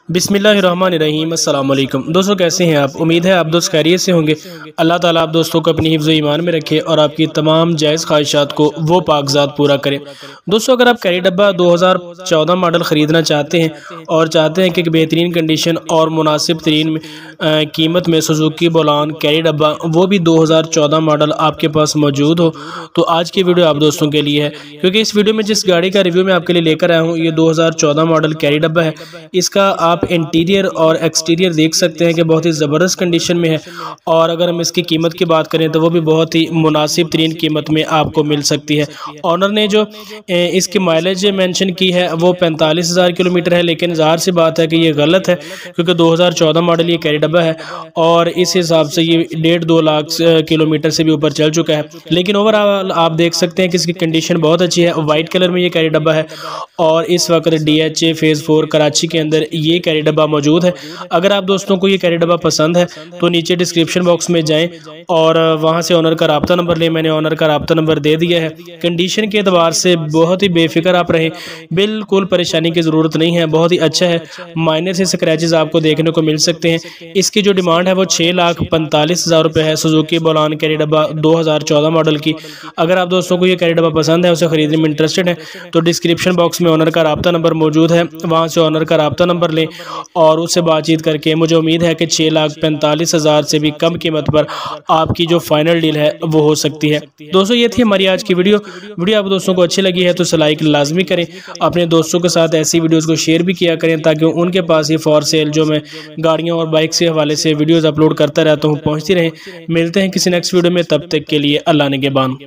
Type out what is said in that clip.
बिस्मिल्लाहिर्रहमानिर्रहीम। अस्सलाम वालेकुम दोस्तों, कैसे हैं आप? उम्मीद है आप दोस्त खैरियत से होंगे। अल्लाह ताला आप दोस्तों को अपनी हिफ्ज़ ईमान में रखे और आपकी तमाम जायज़ ख्वाहिशात को वो पाकज़ात पूरा करे। दोस्तों, अगर आप कैरी डब्बा 2014 मॉडल ख़रीदना चाहते हैं और चाहते हैं कि एक बेहतरीन कंडीशन और मुनासिब तरीन कीमत में सुजुकी बोलान कैरी डब्बा वो भी 2014 मॉडल आपके पास मौजूद हो, तो आज की वीडियो आप दोस्तों के लिए है। क्योंकि इस वीडियो में जिस गाड़ी का रिव्यू मैं आपके लिए लेकर आया हूँ ये 2014 मॉडल कैरी डब्बा है। इसका आप इंटीरियर और एक्सटीरियर देख सकते हैं कि बहुत ही ज़बरदस्त कंडीशन में है, और अगर हम इसकी कीमत की बात करें तो वो भी बहुत ही मुनासिब तरीन कीमत में आपको मिल सकती है। ऑनर ने जो इसकी माइलेज मेंशन की है वो 45,000 किलोमीटर है, लेकिन ज़ाहिर सी बात है कि ये गलत है क्योंकि 2014 मॉडल ये कैरी डब्बा है और इस हिसाब से ये 1.5-2 लाख किलोमीटर से भी ऊपर चल चुका है। लेकिन ओवरऑल आप देख सकते हैं कि इसकी कंडीशन बहुत अच्छी है। वाइट कलर में ये कैरी डब्बा है और इस वक्त DHA फेज़ 4 कराची के अंदर ये कैरी डब्बा मौजूद है। अगर आप दोस्तों को ये कैरी डब्बा पसंद है तो नीचे डिस्क्रिप्शन बॉक्स में जाएं और वहां से ऑनर का राब्ता नंबर लें। मैंने ऑनर का राब्ता नंबर दे दिया है। कंडीशन के एतबार से बहुत ही बेफिक्र आप रहें, बिल्कुल परेशानी की ज़रूरत नहीं है, बहुत ही अच्छा है। माइनर से स्क्रैचेस आपको देखने को मिल सकते हैं। इसकी जो डिमांड है वो 6,45,000 रुपये है। सुजुकी बोलान कैरी डब्बा 2014 मॉडल की। अगर आप दोस्तों को ये कैरी डब्बा पसंद है, उसे खरीदने में इंटरेस्टेड है, तो डिस्क्रिप्शन बॉक्स में ऑनर का राब्ता नंबर मौजूद है, वहाँ से ऑनर का राब्ता नंबर लें और उससे बातचीत करके मुझे उम्मीद है कि 6,45,000 से भी कम कीमत पर आपकी जो फाइनल डील है वो हो सकती है। दोस्तों, ये थी हमारी आज की वीडियो आप दोस्तों को अच्छी लगी है तो लाइक लाजमी करें। अपने दोस्तों के साथ ऐसी वीडियोस को शेयर भी किया करें ताकि उनके पास ये फॉर सेल जो मैं गाड़ियों और बाइक से हवाले से वीडियोस अपलोड करता रहता हूँ पहुँचती रहें। मिलते हैं किसी नेक्स्ट वीडियो में, तब तक के लिए अल्लाह निगहबान।